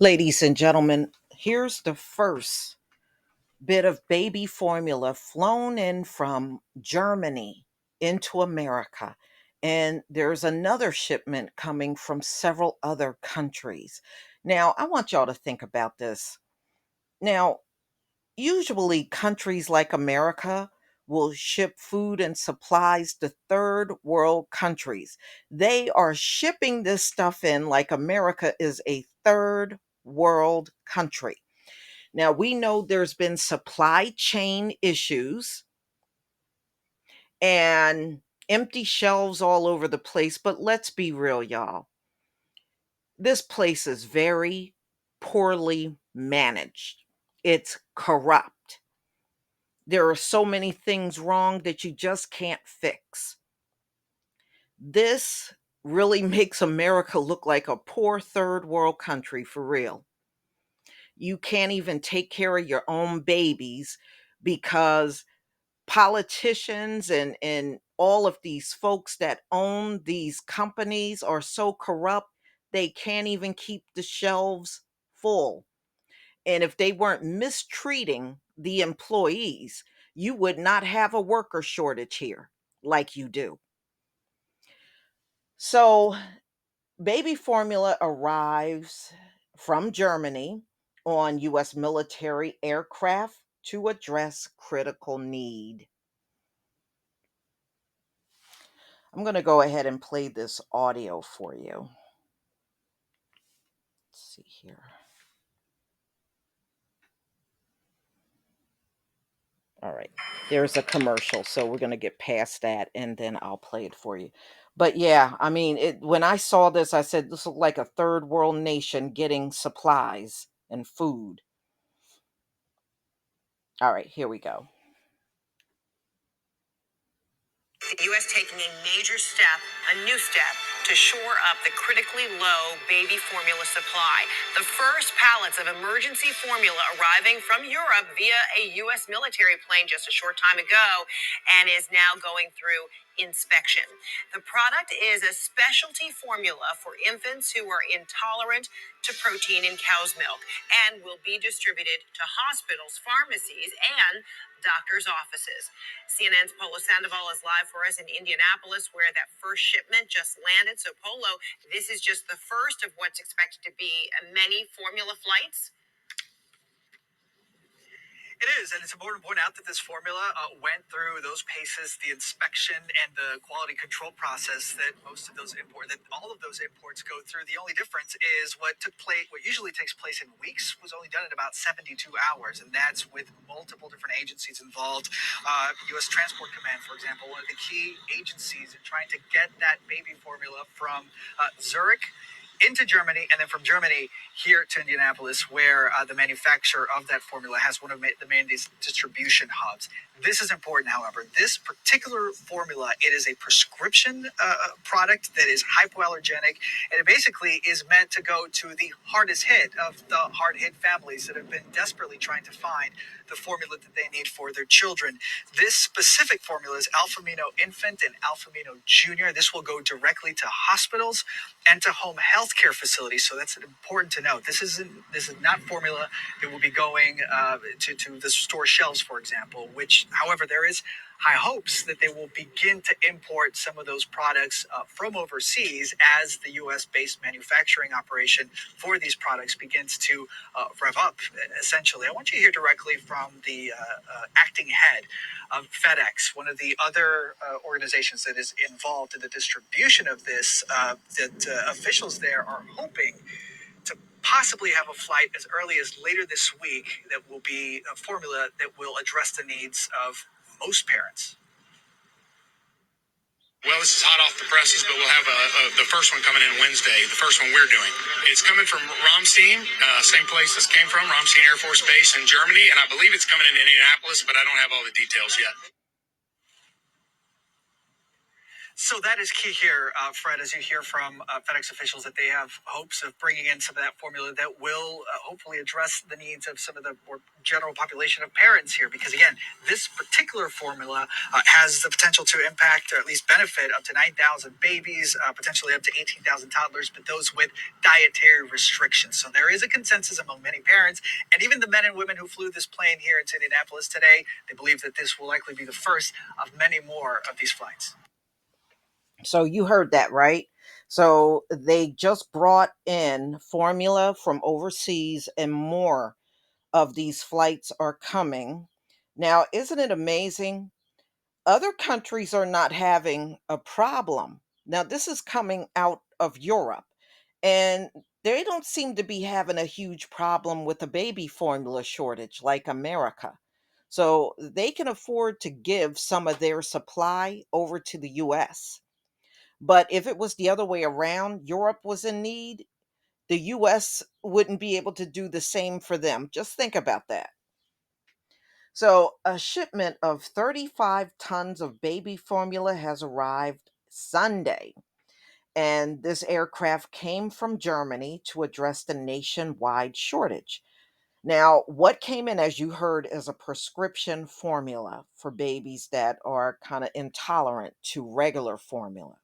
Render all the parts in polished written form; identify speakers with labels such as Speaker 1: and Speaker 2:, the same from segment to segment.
Speaker 1: Ladies and gentlemen, here's the first bit of baby formula flown in from Germany into America. And there's another shipment coming from several other countries. Now, I want y'all to think about this. Now, usually countries like America will ship food and supplies to third world countries. They are shipping this stuff in like America is a third world country. Now, we know there's been supply chain issues and empty shelves all over the place, but let's be real, y'all. This place is very poorly managed, it's corrupt. There are so many things wrong that you just can't fix. This really makes America look like a poor third world country for real. You can't even take care of your own babies because politicians and all of these folks that own these companies are so corrupt they can't even keep the shelves full. And if they weren't mistreating the employees, you would not have a worker shortage here like you do. So baby formula arrives from Germany on US military aircraft to address critical need. I'm going to go ahead and play this audio for you. Let's see here. All right. There's a commercial, so we're going to get past that and then I'll play it for you. But yeah, I mean, when I saw this, I said this looked like a third world nation getting supplies and food. All right, here we go. The U.S. taking a major step, a new step, to shore up the critically low baby formula supply. The first pallets of emergency formula arriving from Europe via a U.S. military plane just a short time ago and is now going through inspection. The product is a specialty formula for infants who are intolerant to protein in cow's milk and will be distributed to hospitals, pharmacies, and doctors' offices. CNN's Polo Sandoval is live for us in Indianapolis, where that first shipment just landed. So, Polo, this is just the first of what's expected to be many formula flights.
Speaker 2: It is, and it's important to point out that this formula went through those paces, the inspection and the quality control process that all of those imports go through. The only difference is what usually takes place in weeks was only done in about 72 hours, and that's with multiple different agencies involved. U.S. Transport Command, for example, one of the key agencies in trying to get that baby formula from Zurich into Germany, and then from Germany here to Indianapolis, where the manufacturer of that formula has one of the main distribution hubs. This is important, however. This particular formula, it is a prescription product that is hypoallergenic, and it basically is meant to go to the hardest hit of the hard-hit families that have been desperately trying to find the formula that they need for their children. This specific formula is Alphamino Infant and Alphamino Junior. This will go directly to hospitals and to home health care facilities. So that's important to note. This is not formula that will be going to the store shelves, for example, which, however, there is high hopes that they will begin to import some of those products from overseas as the U.S.-based manufacturing operation for these products begins to rev up, essentially. I want you to hear directly from the acting head of FedEx, one of the other organizations that is involved in the distribution of this, officials there are hoping to possibly have a flight as early as later this week that will be a formula that will address the needs of most parents.
Speaker 3: Well, this is hot off the presses, but we'll have the first one coming in Wednesday, the first one we're doing. It's coming from Ramstein, same place this came from, Ramstein Air Force Base in Germany, and I believe it's coming in Indianapolis, but I don't have all the details yet.
Speaker 2: So that is key here, Fred, as you hear from FedEx officials that they have hopes of bringing in some of that formula that will hopefully address the needs of some of the more general population of parents here. Because again, this particular formula has the potential to impact or at least benefit up to 9,000 babies, potentially up to 18,000 toddlers, but those with dietary restrictions. So there is a consensus among many parents and even the men and women who flew this plane here into Indianapolis today. They believe that this will likely be the first of many more of these flights.
Speaker 4: So you heard that, right? So they just brought in formula from overseas, and more of these flights are coming. Now, isn't it amazing? Other countries are not having a problem. Now, this is coming out of Europe, and they don't seem to be having a huge problem with the baby formula shortage like America. So they can afford to give some of their supply over to the US. But if it was the other way around, Europe was in need, the US wouldn't be able to do the same for them. Just think about that. So, a shipment of 35 tons of baby formula has arrived Sunday, and this aircraft came from Germany to address the nationwide shortage. Now, what came in, as you heard, is a prescription formula for babies that are kind of intolerant to regular formula.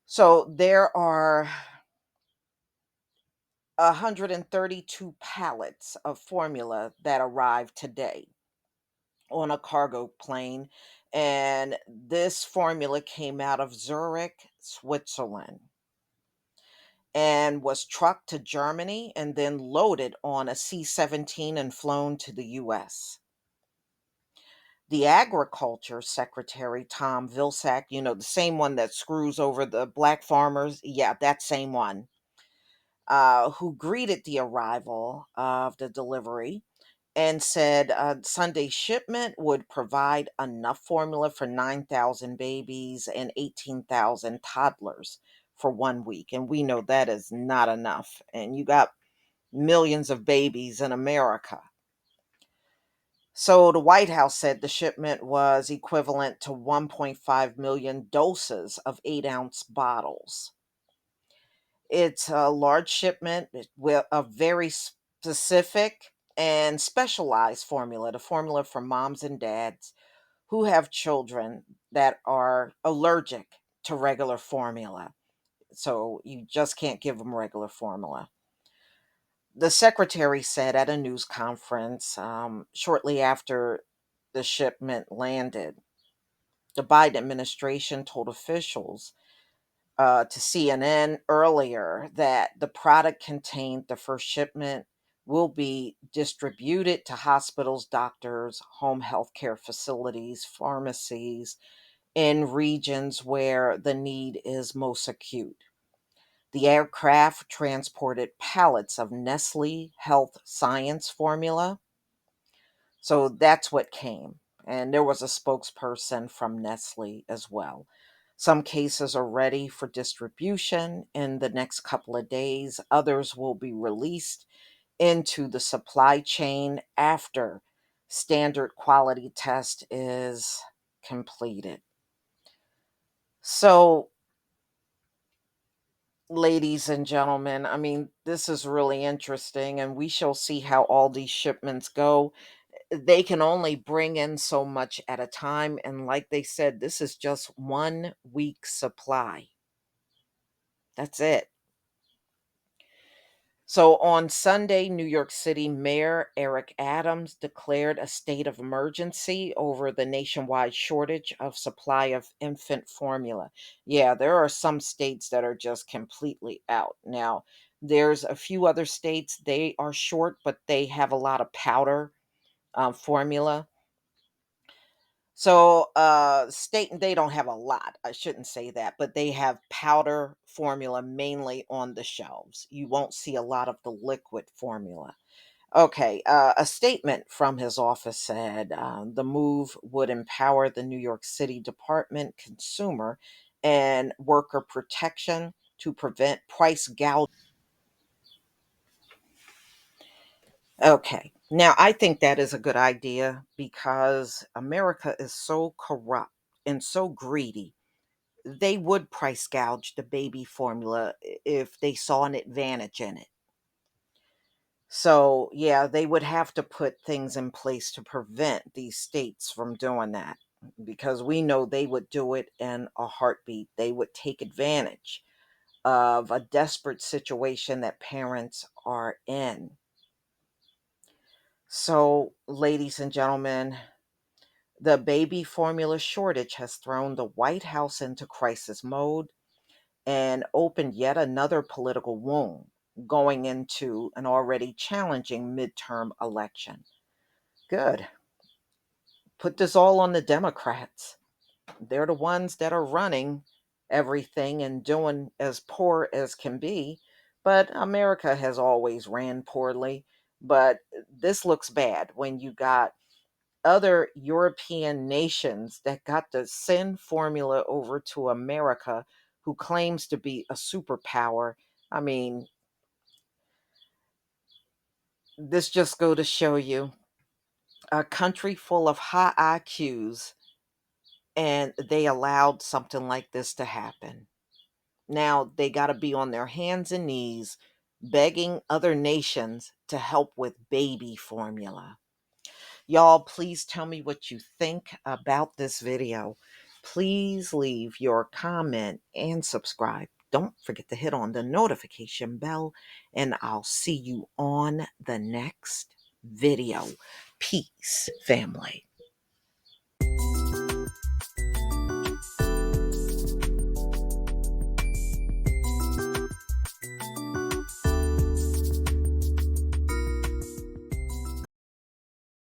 Speaker 4: So, there are 132 pallets of formula that arrived today on a cargo plane. And this formula came out of Zurich, Switzerland, and was trucked to Germany and then loaded on a C 17 and flown to the US. The Agriculture Secretary, Tom Vilsack, the same one that screws over the black farmers, yeah, that same one, who greeted the arrival of the delivery and said Sunday shipment would provide enough formula for 9,000 babies and 18,000 toddlers for 1 week. And we know that is not enough. And you got millions of babies in America. So the White House said the shipment was equivalent to 1.5 million doses of 8-ounce bottles. It's a large shipment with a very specific and specialized formula, the formula for moms and dads who have children that are allergic to regular formula. So you just can't give them regular formula. The secretary said at a news conference shortly after the shipment landed, the Biden administration told officials to CNN earlier that the product contained the first shipment will be distributed to hospitals, doctors, home health care facilities, pharmacies in regions where the need is most acute. The aircraft transported pallets of Nestle Health Science formula. So that's what came. And there was a spokesperson from Nestle as well. Some cases are ready for distribution in the next couple of days. Others will be released into the supply chain after standard quality test is completed. So, ladies and gentlemen, I mean, this is really interesting, and we shall see how all these shipments go. They can only bring in so much at a time. And like they said, this is just 1 week supply. That's it. So on Sunday, New York City Mayor Eric Adams declared a state of emergency over the nationwide shortage of supply of infant formula. Yeah, there are some states that are just completely out. Now, there's a few other states, they are short, but they have a lot of powder formula. So, state they don't have a lot. I shouldn't say that, but they have powder formula mainly on the shelves. You won't see a lot of the liquid formula. Okay, a statement from his office said the move would empower the New York City Department Consumer and Worker Protection to prevent price gouging. Okay, now I think that is a good idea because America is so corrupt and so greedy. they would price gouge the baby formula if they saw an advantage in it. So, yeah, they would have to put things in place to prevent these states from doing that, because we know they would do it in a heartbeat. They would take advantage of a desperate situation that parents are in. So, ladies and gentlemen, the baby formula shortage has thrown the White House into crisis mode and opened yet another political wound going into an already challenging midterm election. Good. Put this all on the Democrats. They're the ones that are running everything and doing as poor as can be. But America has always ran poorly. But this looks bad when you got other European nations that got to send formula over to America, who claims to be a superpower. I mean, this just go to show you, a country full of high IQs, and they allowed something like this to happen. Now they got to be on their hands and knees begging other nations to help with baby formula. Y'all, please tell me what you think about this video. Please leave your comment and subscribe. Don't forget to hit on the notification bell, and I'll see you on the next video. Peace, family.